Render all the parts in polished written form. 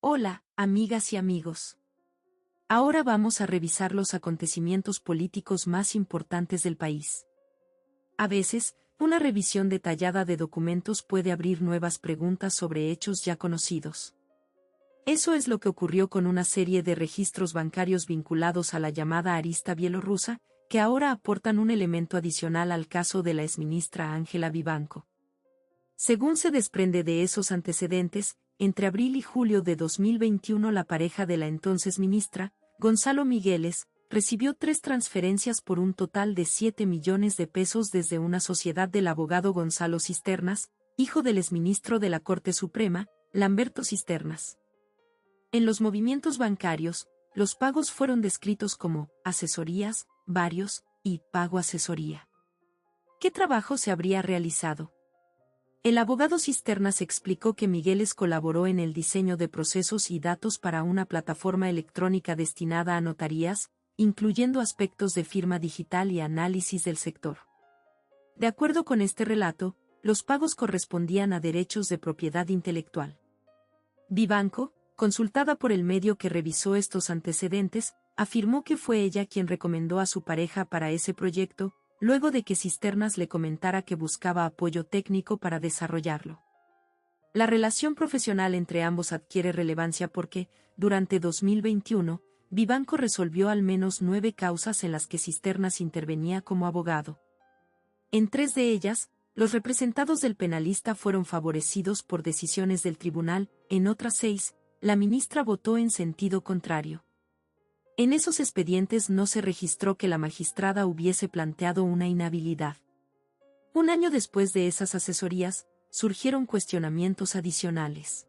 Hola, amigas y amigos. Ahora vamos a revisar los acontecimientos políticos más importantes del país. A veces, una revisión detallada de documentos puede abrir nuevas preguntas sobre hechos ya conocidos. Eso es lo que ocurrió con una serie de registros bancarios vinculados a la llamada arista bielorrusa, que ahora aportan un elemento adicional al caso de la exministra Ángela Vivanco. Según se desprende de esos antecedentes, entre abril y julio de 2021 la pareja de la entonces ministra, Gonzalo Migueles, recibió 3 transferencias por un total de 7 millones de pesos desde una sociedad del abogado Gonzalo Cisternas, hijo del exministro de la Corte Suprema, Lamberto Cisternas. En los movimientos bancarios, los pagos fueron descritos como asesorías, varios y pago asesoría. ¿Qué trabajo se habría realizado? El abogado Cisternas explicó que Migueles colaboró en el diseño de procesos y datos para una plataforma electrónica destinada a notarías, incluyendo aspectos de firma digital y análisis del sector. De acuerdo con este relato, los pagos correspondían a derechos de propiedad intelectual. Vivanco, consultada por el medio que revisó estos antecedentes, afirmó que fue ella quien recomendó a su pareja para ese proyecto, luego de que Cisternas le comentara que buscaba apoyo técnico para desarrollarlo. La relación profesional entre ambos adquiere relevancia porque, durante 2021, Vivanco resolvió al menos 9 causas en las que Cisternas intervenía como abogado. En 3 de ellas, los representados del penalista fueron favorecidos por decisiones del tribunal, en otras 6, la ministra votó en sentido contrario. En esos expedientes no se registró que la magistrada hubiese planteado una inhabilidad. Un año después de esas asesorías, surgieron cuestionamientos adicionales.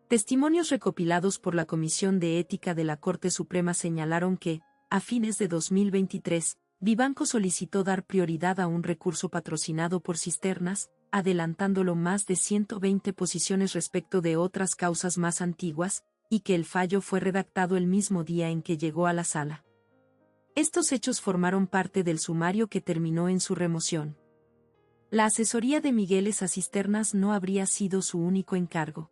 Testimonios recopilados por la Comisión de Ética de la Corte Suprema señalaron que, a fines de 2023, Vivanco solicitó dar prioridad a un recurso patrocinado por Cisternas, adelantándolo más de 120 posiciones respecto de otras causas más antiguas, y que el fallo fue redactado el mismo día en que llegó a la sala. Estos hechos formaron parte del sumario que terminó en su remoción. La asesoría de Migueles a Cisternas no habría sido su único encargo.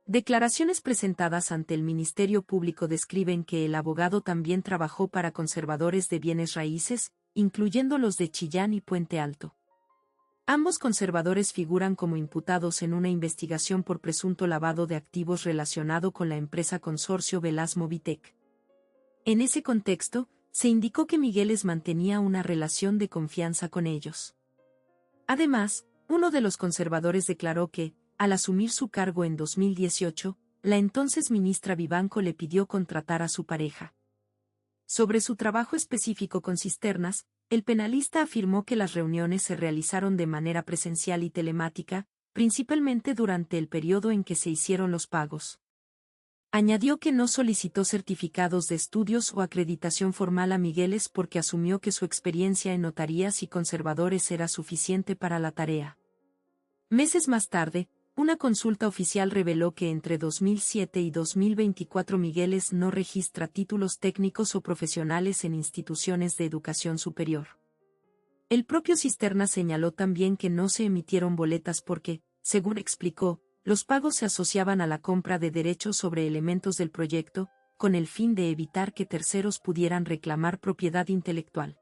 Declaraciones presentadas ante el Ministerio Público describen que el abogado también trabajó para conservadores de bienes raíces, incluyendo los de Chillán y Puente Alto. Ambos conservadores figuran como imputados en una investigación por presunto lavado de activos relacionado con la empresa consorcio Velas Movitec. En ese contexto, se indicó que Migueles mantenía una relación de confianza con ellos. Además, uno de los conservadores declaró que, al asumir su cargo en 2018, la entonces ministra Vivanco le pidió contratar a su pareja. Sobre su trabajo específico con Cisternas, el penalista afirmó que las reuniones se realizaron de manera presencial y telemática, principalmente durante el periodo en que se hicieron los pagos. Añadió que no solicitó certificados de estudios o acreditación formal a Migueles porque asumió que su experiencia en notarías y conservadores era suficiente para la tarea. Meses más tarde, una consulta oficial reveló que entre 2007 y 2024 Migueles no registra títulos técnicos o profesionales en instituciones de educación superior. El propio Cisternas señaló también que no se emitieron boletas porque, según explicó, los pagos se asociaban a la compra de derechos sobre elementos del proyecto, con el fin de evitar que terceros pudieran reclamar propiedad intelectual.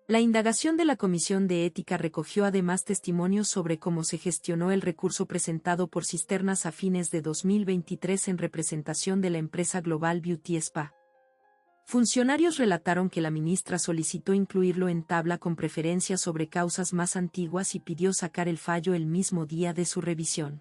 La indagación de la Comisión de Ética recogió además testimonios sobre cómo se gestionó el recurso presentado por Cisternas a fines de 2023 en representación de la empresa Global Beauty Spa. Funcionarios relataron que la ministra solicitó incluirlo en tabla con preferencia sobre causas más antiguas y pidió sacar el fallo el mismo día de su revisión.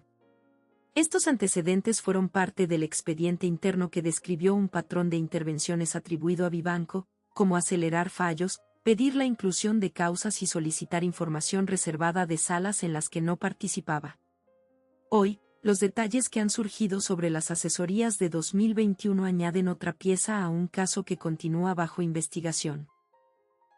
Estos antecedentes fueron parte del expediente interno que describió un patrón de intervenciones atribuido a Vivanco, como acelerar fallos, pedir la inclusión de causas y solicitar información reservada de salas en las que no participaba. Hoy, los detalles que han surgido sobre las asesorías de 2021 añaden otra pieza a un caso que continúa bajo investigación.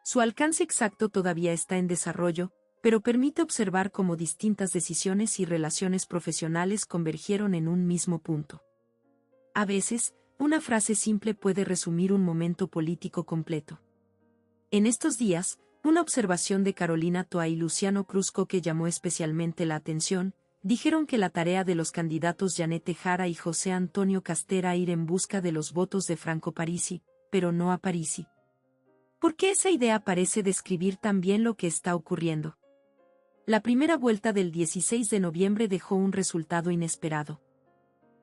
Su alcance exacto todavía está en desarrollo, pero permite observar cómo distintas decisiones y relaciones profesionales convergieron en un mismo punto. A veces, una frase simple puede resumir un momento político completo. En estos días, una observación de Carolina Toa y Luciano Cruzco que llamó especialmente la atención, dijeron que la tarea de los candidatos Janete Jara y José Antonio Cast era ir en busca de los votos de Franco Parisi, pero no a Parisi. ¿Por qué esa idea parece describir también lo que está ocurriendo? La primera vuelta del 16 de noviembre dejó un resultado inesperado.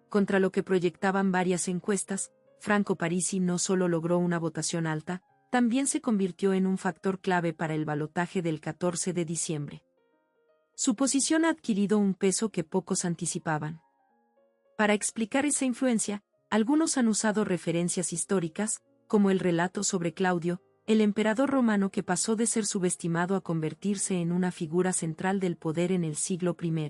Contra lo que proyectaban varias encuestas, Franco Parisi no solo logró una votación alta, también se convirtió en un factor clave para el balotaje del 14 de diciembre. Su posición ha adquirido un peso que pocos anticipaban. Para explicar esa influencia, algunos han usado referencias históricas, como el relato sobre Claudio, el emperador romano que pasó de ser subestimado a convertirse en una figura central del poder en el siglo I.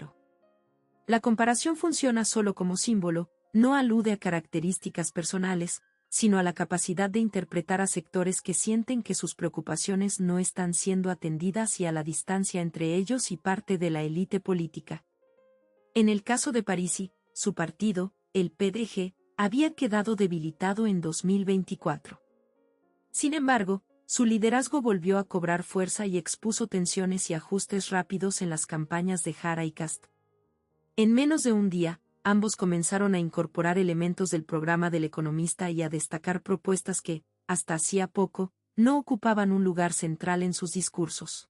La comparación funciona solo como símbolo, no alude a características personales, sino a la capacidad de interpretar a sectores que sienten que sus preocupaciones no están siendo atendidas y a la distancia entre ellos y parte de la élite política. En el caso de Parisi, su partido, el PDG, había quedado debilitado en 2024. Sin embargo, su liderazgo volvió a cobrar fuerza y expuso tensiones y ajustes rápidos en las campañas de Jara y Cast. En menos de un día, ambos comenzaron a incorporar elementos del programa del economista y a destacar propuestas que, hasta hacía poco, no ocupaban un lugar central en sus discursos.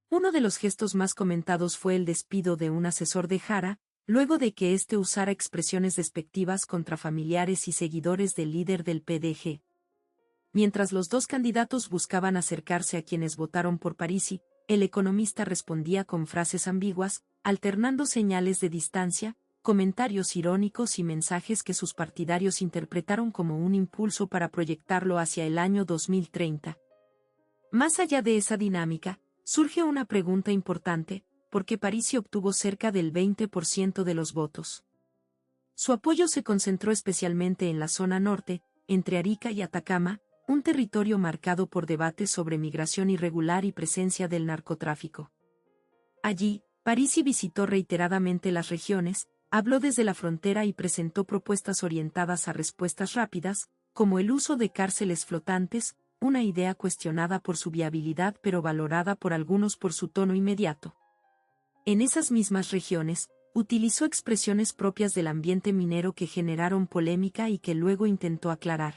Uno de los gestos más comentados fue el despido de un asesor de Jara, luego de que éste usara expresiones despectivas contra familiares y seguidores del líder del PDG. Mientras los dos candidatos buscaban acercarse a quienes votaron por Parisi, el economista respondía con frases ambiguas, alternando señales de distancia, comentarios irónicos y mensajes que sus partidarios interpretaron como un impulso para proyectarlo hacia el año 2030. Más allá de esa dinámica, surge una pregunta importante: ¿por qué Parisi obtuvo cerca del 20% de los votos? Su apoyo se concentró especialmente en la zona norte, entre Arica y Atacama, un territorio marcado por debates sobre migración irregular y presencia del narcotráfico. Allí, Parisi visitó reiteradamente las regiones, habló desde la frontera y presentó propuestas orientadas a respuestas rápidas, como el uso de cárceles flotantes, una idea cuestionada por su viabilidad pero valorada por algunos por su tono inmediato. En esas mismas regiones, utilizó expresiones propias del ambiente minero que generaron polémica y que luego intentó aclarar.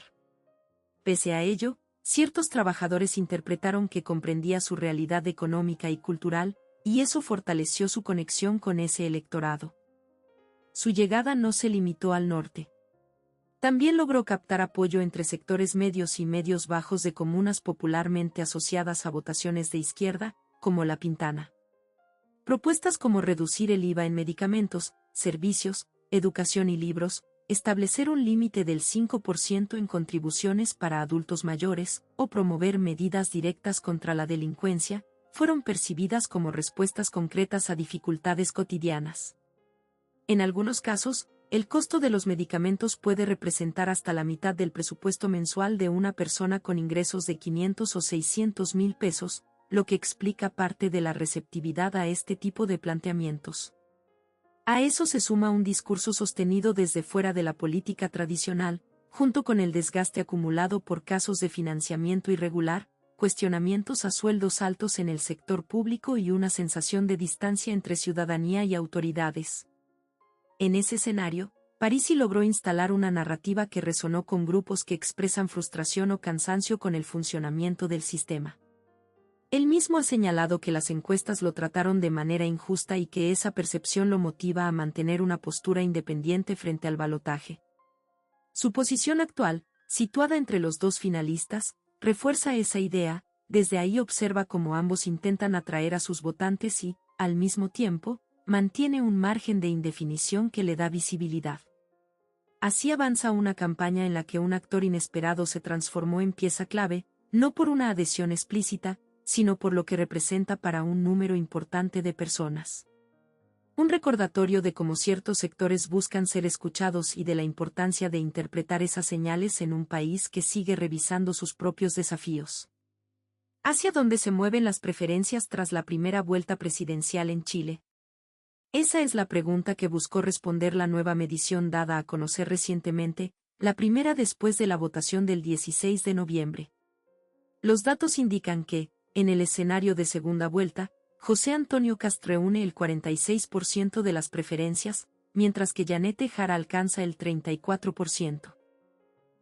Pese a ello, ciertos trabajadores interpretaron que comprendía su realidad económica y cultural, y eso fortaleció su conexión con ese electorado. Su llegada no se limitó al norte. También logró captar apoyo entre sectores medios y medios bajos de comunas popularmente asociadas a votaciones de izquierda, como La Pintana. Propuestas como reducir el IVA en medicamentos, servicios, educación y libros, establecer un límite del 5% en contribuciones para adultos mayores, o promover medidas directas contra la delincuencia, fueron percibidas como respuestas concretas a dificultades cotidianas. En algunos casos, el costo de los medicamentos puede representar hasta la mitad del presupuesto mensual de una persona con ingresos de 500 o 600 mil pesos, lo que explica parte de la receptividad a este tipo de planteamientos. A eso se suma un discurso sostenido desde fuera de la política tradicional, junto con el desgaste acumulado por casos de financiamiento irregular, cuestionamientos a sueldos altos en el sector público y una sensación de distancia entre ciudadanía y autoridades. En ese escenario, Parisi logró instalar una narrativa que resonó con grupos que expresan frustración o cansancio con el funcionamiento del sistema. Él mismo ha señalado que las encuestas lo trataron de manera injusta y que esa percepción lo motiva a mantener una postura independiente frente al balotaje. Su posición actual, situada entre los dos finalistas, refuerza esa idea. Desde ahí observa cómo ambos intentan atraer a sus votantes y, al mismo tiempo, mantiene un margen de indefinición que le da visibilidad. Así avanza una campaña en la que un actor inesperado se transformó en pieza clave, no por una adhesión explícita, sino por lo que representa para un número importante de personas. Un recordatorio de cómo ciertos sectores buscan ser escuchados y de la importancia de interpretar esas señales en un país que sigue revisando sus propios desafíos. ¿Hacia dónde se mueven las preferencias tras la primera vuelta presidencial en Chile? Esa es la pregunta que buscó responder la nueva medición dada a conocer recientemente, la primera después de la votación del 16 de noviembre. Los datos indican que, en el escenario de segunda vuelta, José Antonio Kast reúne el 46% de las preferencias, mientras que Janete Jara alcanza el 34%.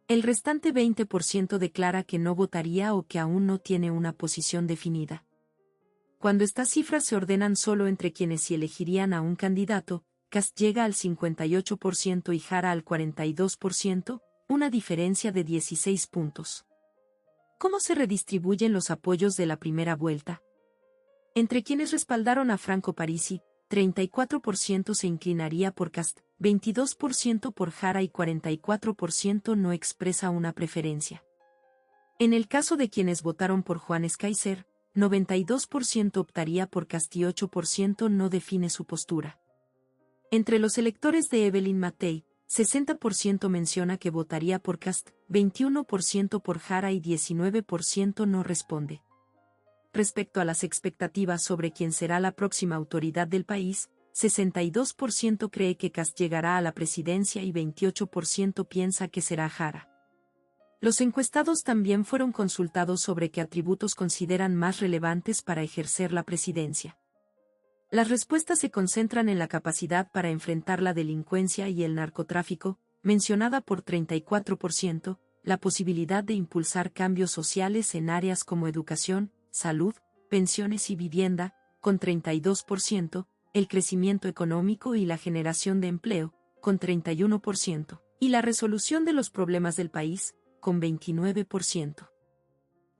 El restante 20% declara que no votaría o que aún no tiene una posición definida. Cuando estas cifras se ordenan solo entre quienes sí elegirían a un candidato, Kast llega al 58% y Jara al 42%, una diferencia de 16 puntos. ¿Cómo se redistribuyen los apoyos de la primera vuelta? Entre quienes respaldaron a Franco Parisi, 34% se inclinaría por Kast, 22% por Jara y 44% no expresa una preferencia. En el caso de quienes votaron por Juan Escaizer, 92% optaría por Kast y 8% no define su postura. Entre los electores de Evelyn Matei, 60% menciona que votaría por Kast, 21% por Jara y 19% no responde. Respecto a las expectativas sobre quién será la próxima autoridad del país, 62% cree que Kast llegará a la presidencia y 28% piensa que será Jara. Los encuestados también fueron consultados sobre qué atributos consideran más relevantes para ejercer la presidencia. Las respuestas se concentran en la capacidad para enfrentar la delincuencia y el narcotráfico, mencionada por 34%, la posibilidad de impulsar cambios sociales en áreas como educación, salud, pensiones y vivienda, con 32%, el crecimiento económico y la generación de empleo, con 31%, y la resolución de los problemas del país, con 29%.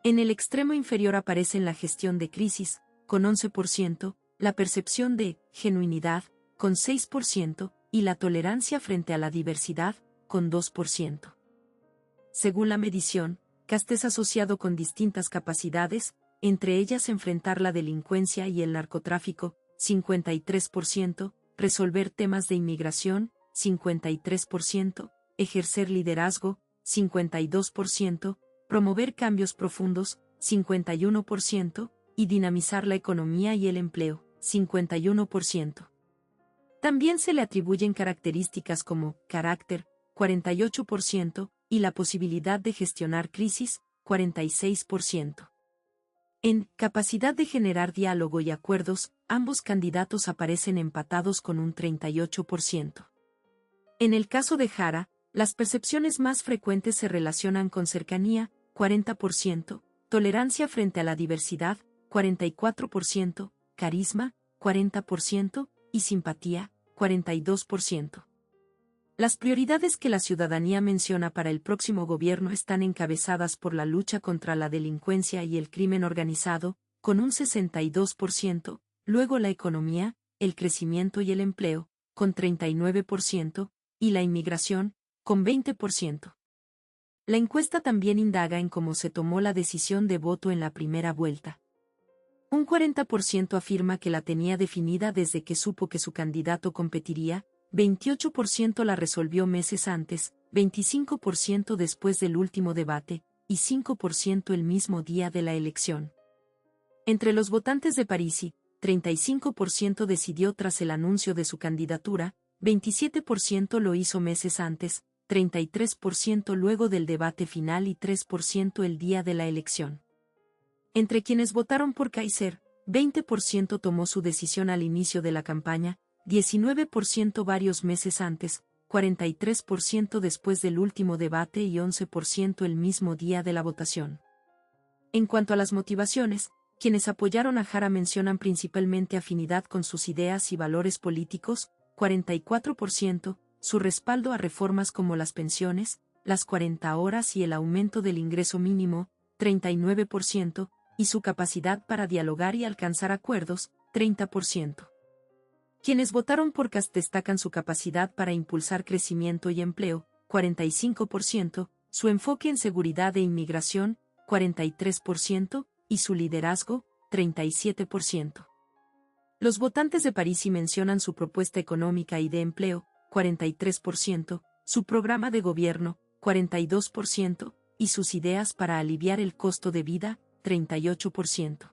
En el extremo inferior aparecen la gestión de crisis, con 11%, la percepción de genuinidad, con 6%, y la tolerancia frente a la diversidad, con 2%. Según la medición, Kast es asociado con distintas capacidades, entre ellas enfrentar la delincuencia y el narcotráfico, 53%, resolver temas de inmigración, 53%, ejercer liderazgo, 52%, promover cambios profundos, 51%, y dinamizar la economía y el empleo, 51%. También se le atribuyen características como carácter, 48%, y la posibilidad de gestionar crisis, 46%. En capacidad de generar diálogo y acuerdos, ambos candidatos aparecen empatados con un 38%. En el caso de Jara, las percepciones más frecuentes se relacionan con cercanía, 40%, tolerancia frente a la diversidad, 44%, carisma, 40%, y simpatía, 42%. Las prioridades que la ciudadanía menciona para el próximo gobierno están encabezadas por la lucha contra la delincuencia y el crimen organizado, con un 62%, luego la economía, el crecimiento y el empleo, con 39%, y la inmigración, con 20%. La encuesta también indaga en cómo se tomó la decisión de voto en la primera vuelta. Un 40% afirma que la tenía definida desde que supo que su candidato competiría, 28% la resolvió meses antes, 25% después del último debate, y 5% el mismo día de la elección. Entre los votantes de Parisi, 35% decidió tras el anuncio de su candidatura, 27% lo hizo meses antes, 33% luego del debate final y 3% el día de la elección. Entre quienes votaron por Kaiser, 20% tomó su decisión al inicio de la campaña, 19% varios meses antes, 43% después del último debate y 11% el mismo día de la votación. En cuanto a las motivaciones, quienes apoyaron a Jara mencionan principalmente afinidad con sus ideas y valores políticos, 44%, su respaldo a reformas como las pensiones, las 40 horas y el aumento del ingreso mínimo, 39%, y su capacidad para dialogar y alcanzar acuerdos, 30%. Quienes votaron por Kast destacan su capacidad para impulsar crecimiento y empleo, 45%, su enfoque en seguridad e inmigración, 43%, y su liderazgo, 37%. Los votantes de Parisi mencionan su propuesta económica y de empleo, 43%, su programa de gobierno, 42%, y sus ideas para aliviar el costo de vida, 38%.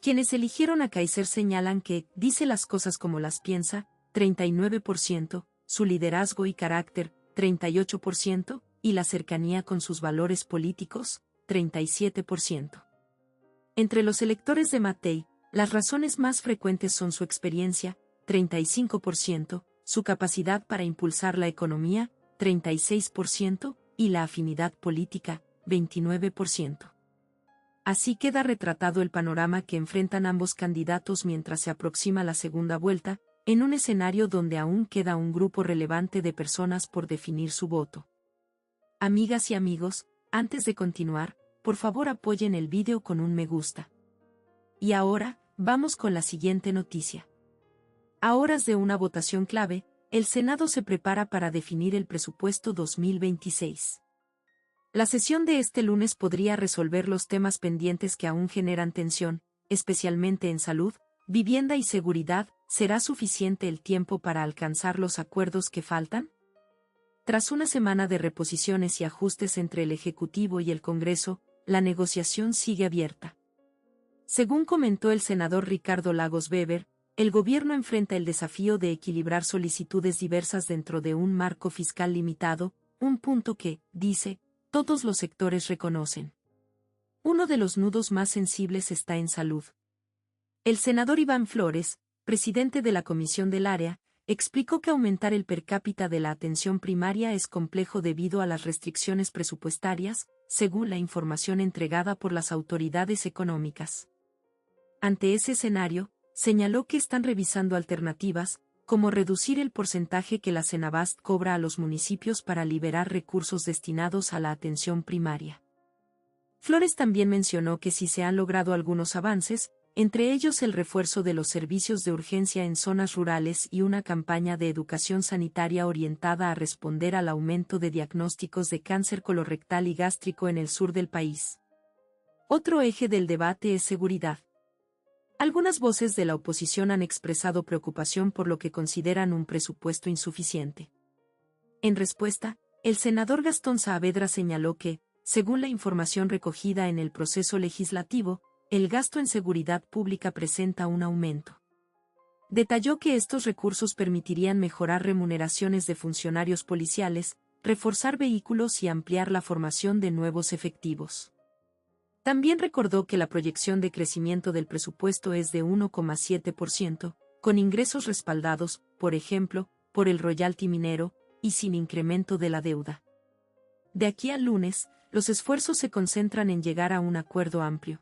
Quienes eligieron a Kaiser señalan que dice las cosas como las piensa, 39%, su liderazgo y carácter, 38%, y la cercanía con sus valores políticos, 37%. Entre los electores de Matei, Las razones más frecuentes son su experiencia, 35%, su capacidad para impulsar la economía, 36%, y la afinidad política, 29%. Así queda retratado el panorama que enfrentan ambos candidatos mientras se aproxima la segunda vuelta, en un escenario donde aún queda un grupo relevante de personas por definir su voto. Amigas y amigos, antes de continuar, por favor apoyen el vídeo con un me gusta. Y ahora, vamos con la siguiente noticia. A horas de una votación clave, el Senado se prepara para definir el presupuesto 2026. La sesión de este lunes podría resolver los temas pendientes que aún generan tensión, especialmente en salud, vivienda y seguridad. ¿Será suficiente el tiempo para alcanzar los acuerdos que faltan? Tras una semana de reposiciones y ajustes entre el Ejecutivo y el Congreso, la negociación sigue abierta. Según comentó el senador Ricardo Lagos Weber, el gobierno enfrenta el desafío de equilibrar solicitudes diversas dentro de un marco fiscal limitado, un punto que, dice, todos los sectores reconocen. Uno de los nudos más sensibles está en salud. El senador Iván Flores, presidente de la Comisión del Área, explicó que aumentar el per cápita de la atención primaria es complejo debido a las restricciones presupuestarias, según la información entregada por las autoridades económicas. Ante ese escenario, señaló que están revisando alternativas, como reducir el porcentaje que la Cenabast cobra a los municipios para liberar recursos destinados a la atención primaria. Flores también mencionó que sí se han logrado algunos avances, entre ellos el refuerzo de los servicios de urgencia en zonas rurales y una campaña de educación sanitaria orientada a responder al aumento de diagnósticos de cáncer colorectal y gástrico en el sur del país. Otro eje del debate es seguridad. Algunas voces de la oposición han expresado preocupación por lo que consideran un presupuesto insuficiente. En respuesta, el senador Gastón Saavedra señaló que, según la información recogida en el proceso legislativo, el gasto en seguridad pública presenta un aumento. Detalló que estos recursos permitirían mejorar remuneraciones de funcionarios policiales, reforzar vehículos y ampliar la formación de nuevos efectivos. También recordó que la proyección de crecimiento del presupuesto es de 1,7%, con ingresos respaldados, por ejemplo, por el royalty minero, y sin incremento de la deuda. De aquí al lunes, los esfuerzos se concentran en llegar a un acuerdo amplio.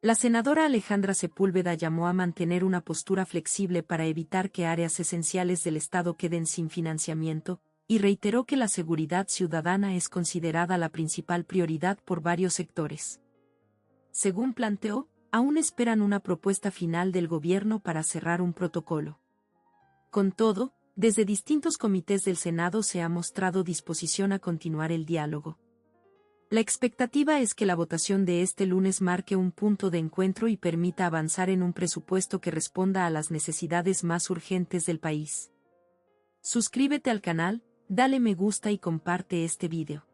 La senadora Alejandra Sepúlveda llamó a mantener una postura flexible para evitar que áreas esenciales del Estado queden sin financiamiento, y reiteró que la seguridad ciudadana es considerada la principal prioridad por varios sectores. Según planteó, aún esperan una propuesta final del gobierno para cerrar un protocolo. Con todo, desde distintos comités del Senado se ha mostrado disposición a continuar el diálogo. La expectativa es que la votación de este lunes marque un punto de encuentro y permita avanzar en un presupuesto que responda a las necesidades más urgentes del país. Suscríbete al canal, dale me gusta y comparte este video.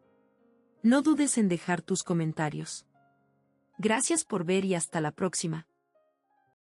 No dudes en dejar tus comentarios. Gracias por ver y hasta la próxima.